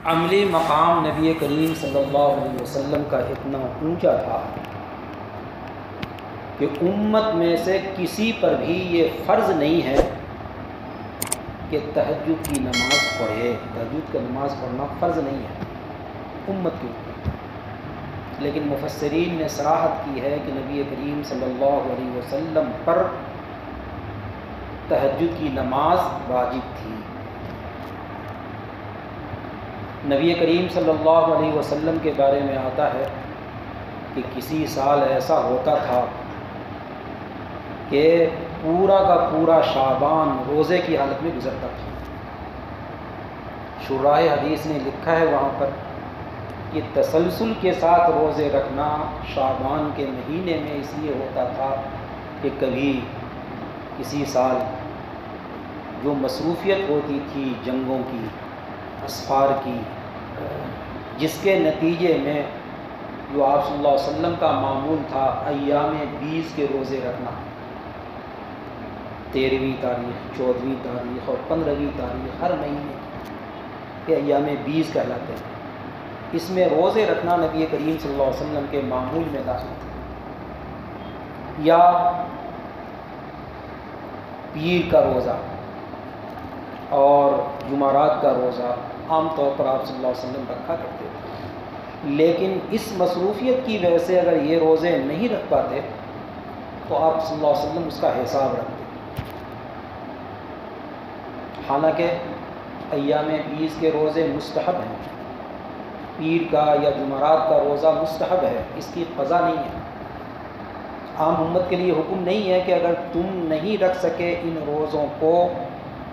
عملی مقام نبی کریم صلی اللہ علیہ وسلم کا اتنا اونچا تھا کہ امت میں سے کسی پر بھی یہ فرض نہیں ہے کہ تہجد کی نماز پڑھے۔ تہجد کی نماز پڑھنا فرض نہیں ہے امت کے اوپر، لیکن مفسرین نے صراحت کی ہے کہ نبی کریم صلی اللہ علیہ وسلم پر تہجد کی نماز واجب تھی۔ نبی کریم صلی اللہ علیہ وسلم کے بارے میں آتا ہے کہ کسی سال ایسا ہوتا تھا کہ پورا کا پورا شعبان روزے کی حالت میں گزرتا تھا۔ شراح حدیث نے لکھا ہے وہاں پر کہ تسلسل کے ساتھ روزے رکھنا شعبان کے مہینے میں اس لیے ہوتا تھا کہ کبھی کسی سال جو مصروفیت ہوتی تھی جنگوں کی، اسفار کی، جس کے نتیجے میں جو آپ صلی اللہ علیہ وسلم کا معمول تھا ایام 20 کے روزے رکھنا، 13ویں تاریخ، 14ویں تاریخ اور 15ویں تاریخ ہر مہینے کے ایام 20 کہلاتے ہیں، اس میں روزے رکھنا نبی کریم صلی اللہ علیہ وسلم کے معمول میں داخل تھا۔ یا پیر کا روزہ اور جمعرات کا روزہ عام طور پر آپ صلی اللہ علیہ وسلم رکھا کرتے تھے، لیکن اس مصروفیت کی وجہ سے اگر یہ روزے نہیں رکھ پاتے تو آپ صلی اللہ علیہ وسلم اس کا حساب رکھتے، حالانکہ ایام 20 کے روزے مستحب ہیں، پیر کا یا جمعرات کا روزہ مستحب ہے، اس کی قضا نہیں ہے۔ عام امت کے لیے حکم نہیں ہے کہ اگر تم نہیں رکھ سکے ان روزوں کو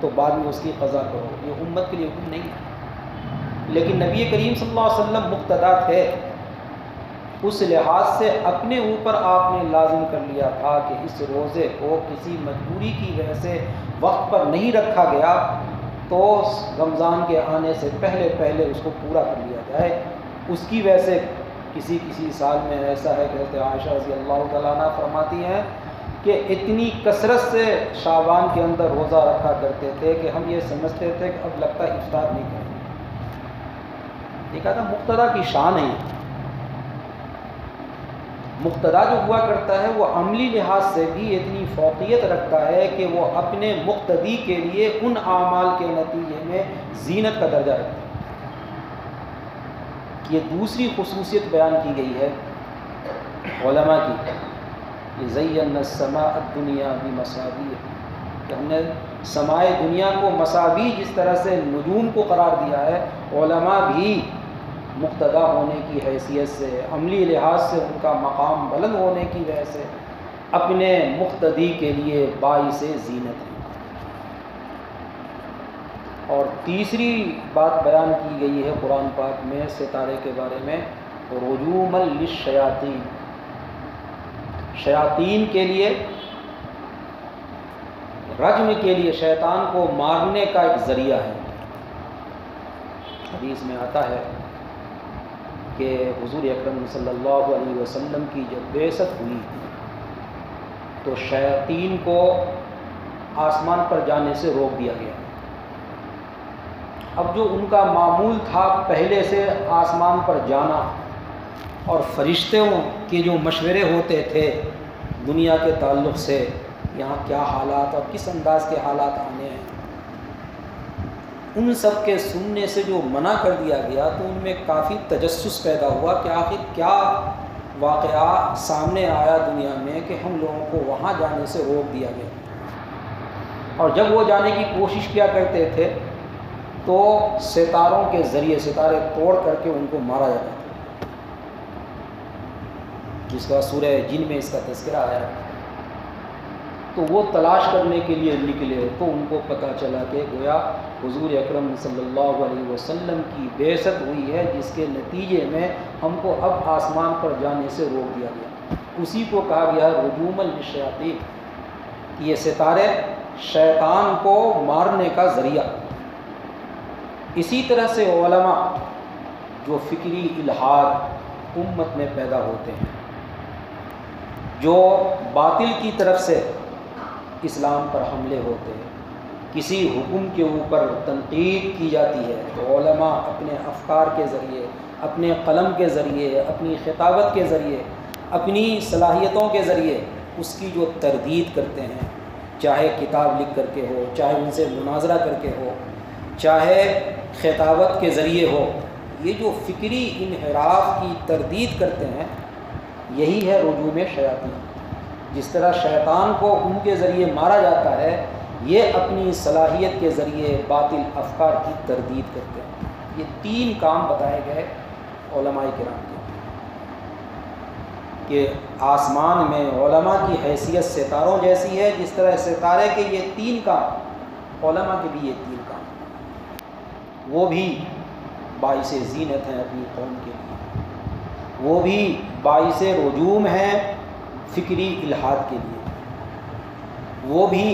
تو بعد میں اس کی قضا کرو، یہ امت کے لیے حکم نہیں ہے۔ لیکن نبی کریم صلی اللہ علیہ وسلم مقتدی تھے، اس لحاظ سے اپنے اوپر آپ نے لازم کر لیا تھا کہ اس روزے کو کسی مجبوری کی وجہ سے وقت پر نہیں رکھا گیا تو رمضان کے آنے سے پہلے اس کو پورا کر لیا جائے۔ اس کی وجہ سے کسی سال میں ایسا ہے کہ حضرت عائشہ رضی اللہ تعالیٰ عنہ فرماتی ہیں کہ اتنی کثرت سے شعبان کے اندر روزہ رکھا کرتے تھے کہ ہم یہ سمجھتے تھے کہ اب لگتا ہے افطار نہیں کریں گے۔ یہ کہا تھا مقتدیٰ کی شان ہے، مقتدیٰ جو ہوا کرتا ہے وہ عملی لحاظ سے بھی اتنی فوقیت رکھتا ہے کہ وہ اپنے مقتدی کے لیے ان اعمال کے نتیجے میں زینت کا درجہ رکھتا ہے۔ یہ دوسری خصوصیت بیان کی گئی ہے علماء کی، زینا السماء الدنیا بمصابیح، کہ ہم نے سمائے دنیا کو مصابیح جس طرح سے نجوم کو قرار دیا ہے، علماء بھی مقتدی ہونے کی حیثیت سے، عملی لحاظ سے ان کا مقام بلند ہونے کی وجہ سے اپنے مقتدی کے لیے باعث زینت ہے۔ اور تیسری بات بیان کی گئی ہے قرآن پاک میں ستارے کے بارے میں، رجوما للشیاطین، شیاطین کے لیے، رجم کے لیے، شیطان کو مارنے کا ایک ذریعہ ہے۔ حدیث میں آتا ہے کہ حضور اکرم صلی اللہ علیہ وسلم کی جب بعثت ہوئی تو شیاطین کو آسمان پر جانے سے روک دیا گیا۔ اب جو ان کا معمول تھا پہلے سے آسمان پر جانا اور فرشتوں کے جو مشورے ہوتے تھے دنیا کے تعلق سے، یہاں کیا حالات اور کس انداز کے حالات آنے ہیں، ان سب کے سننے سے جو منع کر دیا گیا تو ان میں کافی تجسس پیدا ہوا کہ آخر کیا واقعہ سامنے آیا دنیا میں کہ ہم لوگوں کو وہاں جانے سے روک دیا گیا۔ اور جب وہ جانے کی کوشش کیا کرتے تھے تو ستاروں کے ذریعے ستارے توڑ کر کے ان کو مارا جاتا تھا، جس کا سورہ جن میں اس کا تذکرہ آیا۔ تو وہ تلاش کرنے کے لیے نکلے تو ان کو پتہ چلا کہ گویا حضور اکرم صلی اللہ علیہ وسلم کی بعثت ہوئی ہے، جس کے نتیجے میں ہم کو اب آسمان پر جانے سے روک دیا گیا۔ اسی کو کہا گیا رجوما للشیاطین، یہ ستارے شیطان کو مارنے کا ذریعہ۔ اسی طرح سے علماء جو فکری الحاد امت میں پیدا ہوتے ہیں، جو باطل کی طرف سے اسلام پر حملے ہوتے ہیں، کسی حکم کے اوپر تنقید کی جاتی ہے تو علماء اپنے افکار کے ذریعے، اپنے قلم کے ذریعے، اپنی خطابت کے ذریعے، اپنی صلاحیتوں کے ذریعے اس کی جو تردید کرتے ہیں، چاہے کتاب لکھ کر کے ہو، چاہے ان سے مناظرہ کر کے ہو، چاہے خطابت کے ذریعے ہو، یہ جو فکری انحراف کی تردید کرتے ہیں یہی ہے رجوم شیاطین۔ جس طرح شیطان کو ان کے ذریعے مارا جاتا ہے، یہ اپنی صلاحیت کے ذریعے باطل افکار کی تردید کرتے ہیں۔ یہ 3 کام بتائے گئے علماء کرام کے کہ آسمان میں علماء کی حیثیت ستاروں جیسی ہے، جس طرح ستارے کے یہ 3 کام، علماء کے بھی یہ 3 کام، وہ بھی باعث زینت ہیں اپنی قوم کے لیے، وہ بھی باعث رجوم ہیں فکری الحاد کے لیے، وہ بھی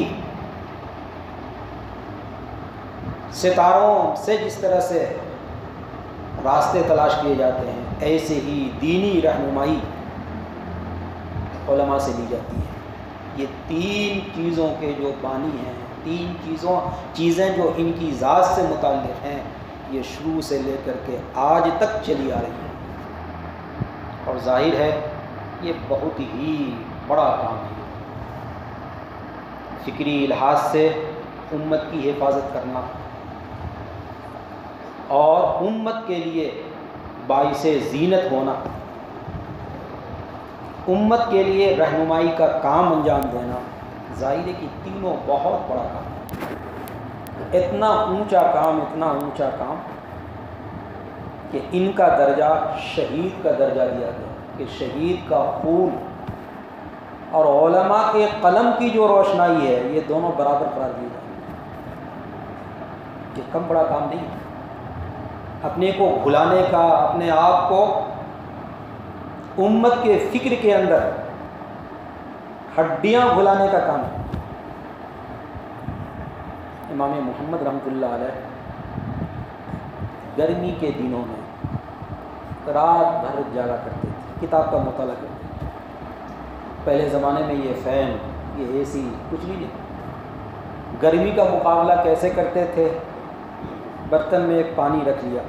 ستاروں سے جس طرح سے راستے تلاش کیے جاتے ہیں ایسے ہی دینی رہنمائی علماء سے لی جاتی ہے۔ یہ 3 چیزوں کے جو بانی ہیں، 3 چیزیں جو ان کی ذات سے متعلق ہیں، یہ شروع سے لے کر کے آج تک چلی آ رہی ہیں، اور ظاہر ہے یہ بہت ہی بڑا کام ہے۔ فکری الحاظ سے امت کی حفاظت کرنا اور امت کے لیے باعث زینت ہونا، امت کے لیے رہنمائی کا کام انجام دینا، ظاہر ہے کہ تینوں بہت بڑا کام ہے، اتنا اونچا کام کہ ان کا درجہ شہید کا درجہ دیا گیا کہ شہید کا خون اور علماء کے قلم کی جو روشنائی ہے یہ دونوں برابر قرار دیے جائیں۔ یہ کم بڑا کام نہیں ہے۔ اپنے کو بھلانے کا، اپنے آپ کو امت کے فکر کے اندر ہڈیاں بھلانے کا کام ہے۔ امام محمد رحمۃ اللہ علیہ گرمی کے دنوں میں رات بھر جاگا کرتے تھے، کتاب کا مطالعہ کرتے تھے۔ پہلے زمانے میں یہ فین، یہ اے سی کچھ بھی نہیں۔ گرمی کا مقابلہ کیسے کرتے تھے؟ برتن میں ایک پانی رکھ لیا،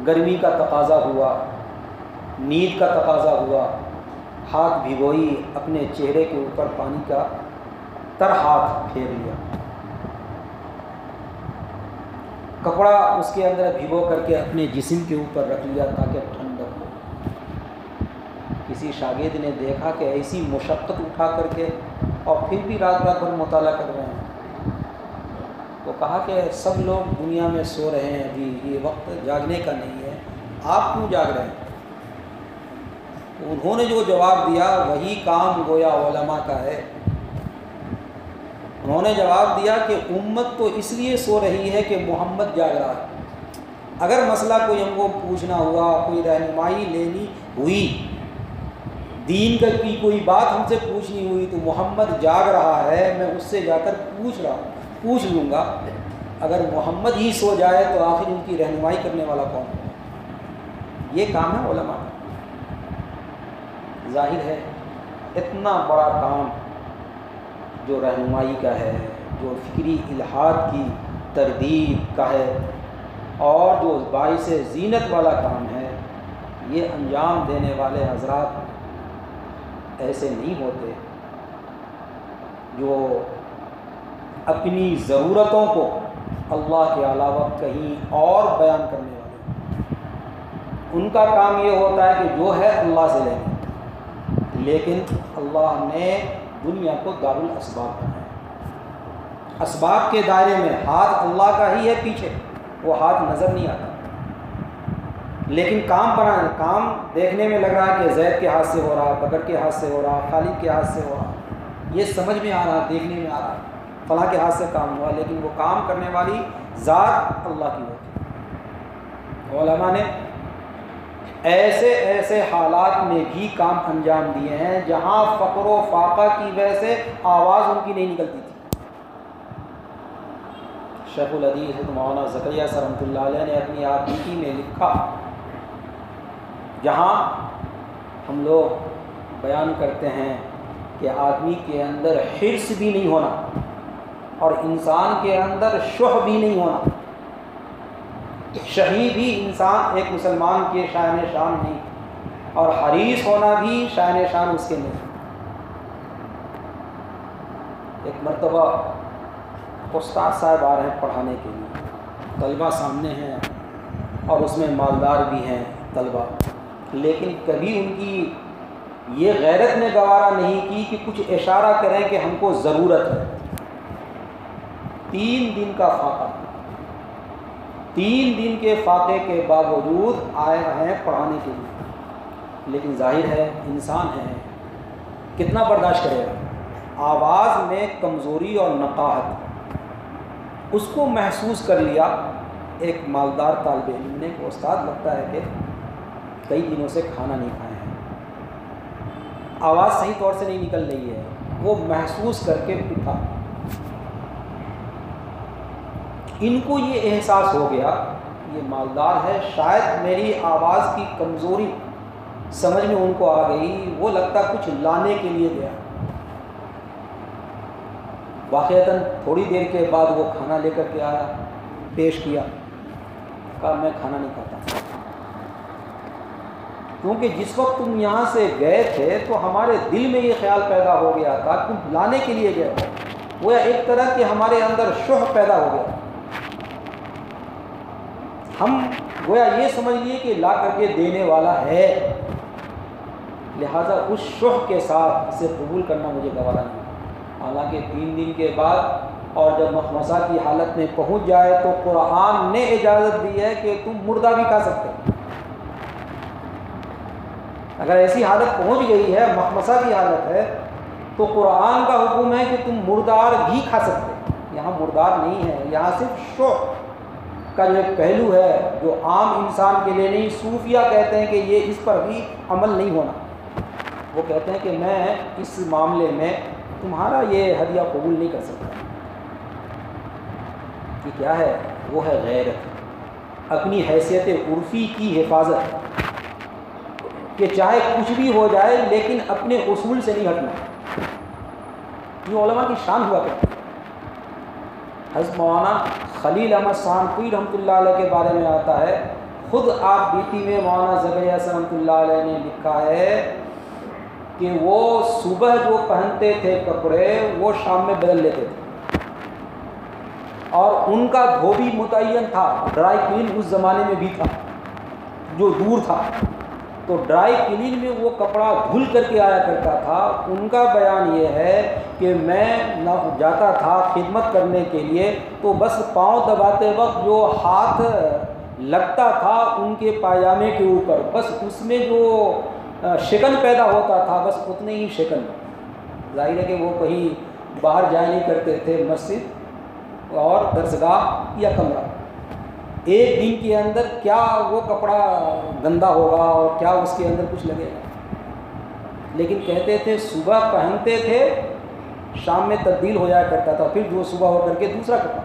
گرمی کا تقاضا ہوا، نیند کا تقاضا ہوا، ہاتھ بھگوئی، اپنے چہرے کے اوپر پانی کا تر ہاتھ پھیر لیا، کپڑا اس کے اندر بھگو کر کے اپنے جسم کے اوپر رکھ لیا تاکہ ٹھنڈک ہو۔ کسی شاگرد نے دیکھا کہ ایسی مشقت اٹھا کر کے اور پھر بھی رات بھر مطالعہ کر رہے ہیں، تو کہا کہ سب لوگ دنیا میں سو رہے ہیں، ابھی یہ وقت جاگنے کا نہیں ہے، آپ کیوں جاگ رہے ہیں؟ تو انہوں نے جو جواب دیا وہی کام گویا علماء کا ہے۔ انہوں نے جواب دیا کہ امت تو اس لیے سو رہی ہے کہ محمد جاگ رہا ہے۔ اگر مسئلہ کوئی ہم کو پوچھنا ہوا، کوئی رہنمائی لینی ہوئی، دین کا کی کوئی بات ہم سے پوچھنی ہوئی تو محمد جاگ رہا ہے، میں اس سے جا کر پوچھ لوں گا۔ اگر محمد ہی سو جائے تو آخر ان کی رہنمائی کرنے والا کون ہے؟ یہ کام ہے علماء کا۔ ظاہر ہے اتنا بڑا کام جو رہنمائی کا ہے، جو فکری الحاد کی تردید کا ہے، اور جو باعث زینت والا کام ہے، یہ انجام دینے والے حضرات ایسے نہیں ہوتے جو اپنی ضرورتوں کو اللہ کے علاوہ کہیں اور بیان کرنے والے۔ ان کا کام یہ ہوتا ہے کہ جو ہے اللہ سے لیں، لیکن اللہ نے دنیا کو دار الاسباب بنایا۔ اسباب کے دائرے میں ہاتھ اللہ کا ہی ہے، پیچھے وہ ہاتھ نظر نہیں آتا، لیکن کام دیکھنے میں لگ رہا ہے کہ زید کے ہاتھ سے ہو رہا، بکر کے ہاتھ سے ہو رہا، خالد کے ہاتھ سے ہو رہا، یہ سمجھ میں آ رہا، دیکھنے میں آ رہا فلاں کے ہاتھ سے کام ہوا، لیکن وہ کام کرنے والی ذات اللہ کی ہوتی ہے۔ علماء نے ایسے حالات میں بھی کام انجام دیے ہیں جہاں فقر و فاقہ کی وجہ سے آواز ان کی نہیں نکلتی تھی۔ شیخ الحدیث مولانا زکریا صاحب رحمۃ اللہ علیہ نے اپنی آبیتی میں لکھا، جہاں ہم لوگ بیان کرتے ہیں کہ آدمی کے اندر حرص بھی نہیں ہونا، اور انسان کے اندر شح بھی نہیں ہونا. شہید بھی انسان ایک مسلمان کے شان شان نہیں, اور حریص ہونا بھی شان شان اس کے نہیں. ایک مرتبہ استاد صاحب آ رہے ہیں پڑھانے کے لیے, طلبہ سامنے ہیں اور اس میں مالدار بھی ہیں طلبہ, لیکن کبھی ان کی یہ غیرت نے گوارا نہیں کی کہ کچھ اشارہ کریں کہ ہم کو ضرورت ہے. 3 دن کا فاقہ, 3 دن کے فاقے کے باوجود آئے ہیں پڑھانے کے لیے, لیکن ظاہر ہے انسان ہے, کتنا برداشت کرے گا. آواز میں کمزوری اور نقاہت اس کو محسوس کر لیا ایک مالدار طالب علم نے کہ استاد لگتا ہے کہ کئی دنوں سے کھانا نہیں کھائے ہیں, آواز صحیح طور سے نہیں نکل رہی ہے. وہ محسوس کر کے اٹھا. ان کو یہ احساس ہو گیا یہ مالدار ہے, شاید میری آواز کی کمزوری سمجھ میں ان کو آ گئی, وہ لگتا کچھ لانے کے لیے گیا. واقعتاً تھوڑی دیر کے بعد وہ کھانا لے کر کے آیا, پیش کیا, کہا میں کھانا نہیں کھاتا, کیونکہ جس وقت تم یہاں سے گئے تھے تو ہمارے دل میں یہ خیال پیدا ہو گیا تھا تم لانے کے لیے گئے ہو. وہ ایک طرح کہ ہمارے اندر شح پیدا ہو گیا. ہم گویا یہ سمجھ لیے کہ لا کر کے دینے والا ہے, لہٰذا اس شح کے ساتھ اسے قبول کرنا مجھے گوارا نہیں. حالانکہ 3 دن کے بعد اور جب مخمصہ کی حالت میں پہنچ جائے تو قرآن نے اجازت دی ہے کہ تم مردہ بھی کھا سکتے ہو. اگر ایسی حالت پہنچ گئی ہے, مخمصہ کی حالت ہے, تو قرآن کا حکم ہے کہ تم مردار بھی کھا سکتے ہو. یہاں مردار نہیں ہے, یہاں صرف شح کا جو ایک پہلو ہے جو عام انسان کے لیے نہیں. صوفیہ کہتے ہیں کہ یہ اس پر بھی عمل نہیں ہونا. وہ کہتے ہیں کہ میں اس معاملے میں تمہارا یہ ہدیہ قبول نہیں کر سکتا. کہ کیا ہے, وہ ہے غیرت, اپنی حیثیت عرفی کی حفاظت, کہ چاہے کچھ بھی ہو جائے لیکن اپنے اصول سے نہیں ہٹنا. یہ علماء کی شان ہوا کرتی. حضرت مولانا خلیل احمد سانپوری رحمۃ اللہ علیہ کے بارے میں آتا ہے, خود آپ بیتی میں مولانا زکریا رحمۃ اللہ علیہ نے لکھا ہے کہ وہ صبح جو پہنتے تھے کپڑے وہ شام میں بدل لیتے تھے, اور ان کا دھوبی متعین تھا. ڈرائی کلین اس زمانے میں بھی تھا جو دور تھا, تو ڈرائی کلین میں وہ کپڑا دھل کر کے آیا کرتا تھا. ان کا بیان یہ ہے کہ میں جاتا تھا خدمت کرنے کے لیے تو بس پاؤں دباتے وقت جو ہاتھ لگتا تھا ان کے پاجامے کے اوپر, بس اس میں جو شکن پیدا ہوتا تھا بس اتنے ہی شکن. ظاہر ہے کہ وہ کہیں باہر جایا نہیں کرتے تھے, مسجد اور درسگاہ یا کمرہ. ایک دن کے اندر کیا وہ کپڑا گندا ہوگا اور کیا اس کے اندر کچھ لگے گا. لیکن کہتے تھے صبح پہنتے تھے, شام میں تبدیل ہو جایا کرتا تھا, پھر جو صبح ہو کر کے دوسرا کپڑا.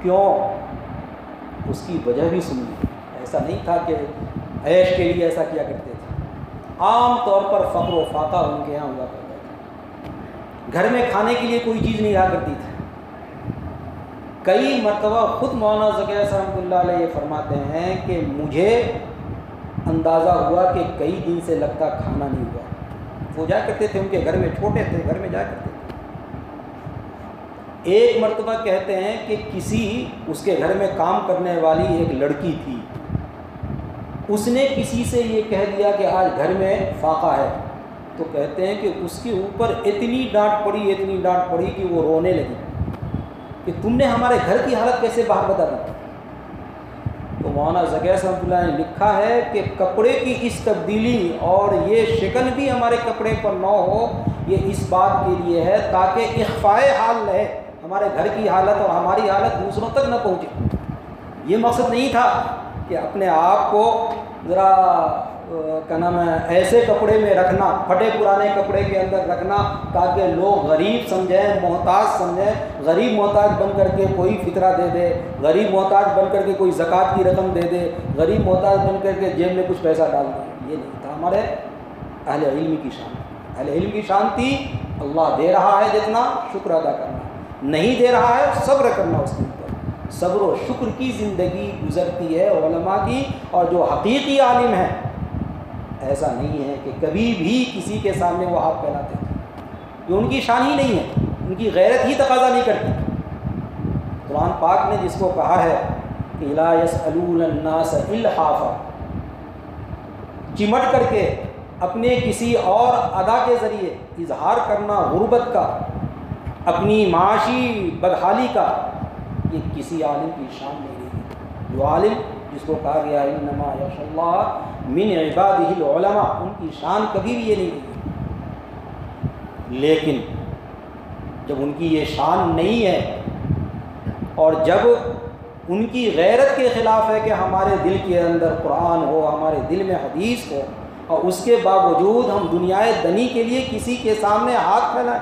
کیوں؟ اس کی وجہ بھی سنی. ایسا نہیں تھا کہ عیش کے لیے ایسا کیا کرتے تھے, عام طور پر فقر و فاقہ ان کے یہاں ہوا کرتا تھا. گھر میں کھانے کے لیے کوئی چیز نہیں رہا کرتی تھی. کئی مرتبہ خود مولانا زکریا رحمۃ اللہ علیہ یہ فرماتے ہیں کہ مجھے اندازہ ہوا کہ کئی دن سے لگتا کھانا نہیں ہوا. وہ جایا کرتے تھے, ان کے گھر میں چھوٹے تھے, گھر میں جایا کرتے تھے. ایک مرتبہ کہتے ہیں کہ کسی اس کے گھر میں کام کرنے والی ایک لڑکی تھی, اس نے کسی سے یہ کہہ دیا کہ آج گھر میں فاقہ ہے. تو کہتے ہیں کہ اس کے اوپر اتنی ڈانٹ پڑی کہ وہ رونے لگی کہ تم نے ہمارے گھر کی حالت کیسے باہر بتا دی. تو مولانا زکریا رحمۃ اللہ نے لکھا ہے کہ کپڑے کی اس تبدیلی اور یہ شکن بھی ہمارے کپڑے پر نہ ہو, یہ اس بات کے لیے ہے تاکہ اخفائے حال رہے, ہمارے گھر کی حالت اور ہماری حالت دوسروں تک نہ پہنچے. یہ مقصد نہیں تھا کہ اپنے آپ کو ذرا کیا نام ہے ایسے کپڑے میں رکھنا, پھٹے پرانے کپڑے کے اندر رکھنا تاکہ لوگ غریب سمجھیں, محتاج سمجھیں. غریب محتاج بن کر کے کوئی فطرہ دے دے, غریب محتاج بن کر کے کوئی زکوٰۃ کی رقم دے دے, غریب محتاج بن کر کے جیب میں کچھ پیسہ ڈال دے. یہ نہیں تھا ہمارے اہل علم کی شان. اہل علم کی شان تھی اللہ دے رہا ہے جتنا شکر ادا کرنا. نہیں دے رہا ہے صبر کرنا اس کے اوپر. صبر و شکر کی زندگی گزرتی ہے علماء کی. اور جو حقیقی عالم ہیں ایسا نہیں ہے کہ کبھی بھی کسی کے سامنے وہ ہاتھ پھیلاتے ہیں. یہ ان کی شان ہی نہیں ہے, ان کی غیرت ہی تقاضا نہیں کرتی. قرآن پاک نے جس کو کہا ہے کہ لا یسألون الناس الحافا, چمٹ کر کے اپنے کسی اور ادا کے ذریعے اظہار کرنا غربت کا, اپنی معاشی بدحالی کا, یہ کسی عالم کی شان نہیں ہے. جو عالم جس کو کہا گیا ہے انما یخشی اللہ من عبادہ العلماء, ان کی شان کبھی بھی یہ نہیں ہے. لیکن جب ان کی یہ شان نہیں ہے اور جب ان کی غیرت کے خلاف ہے کہ ہمارے دل کے اندر قرآن ہو, ہمارے دل میں حدیث ہو, اور اس کے باوجود ہم دنیائے دنی کے لیے کسی کے سامنے ہاتھ پھیلائیں,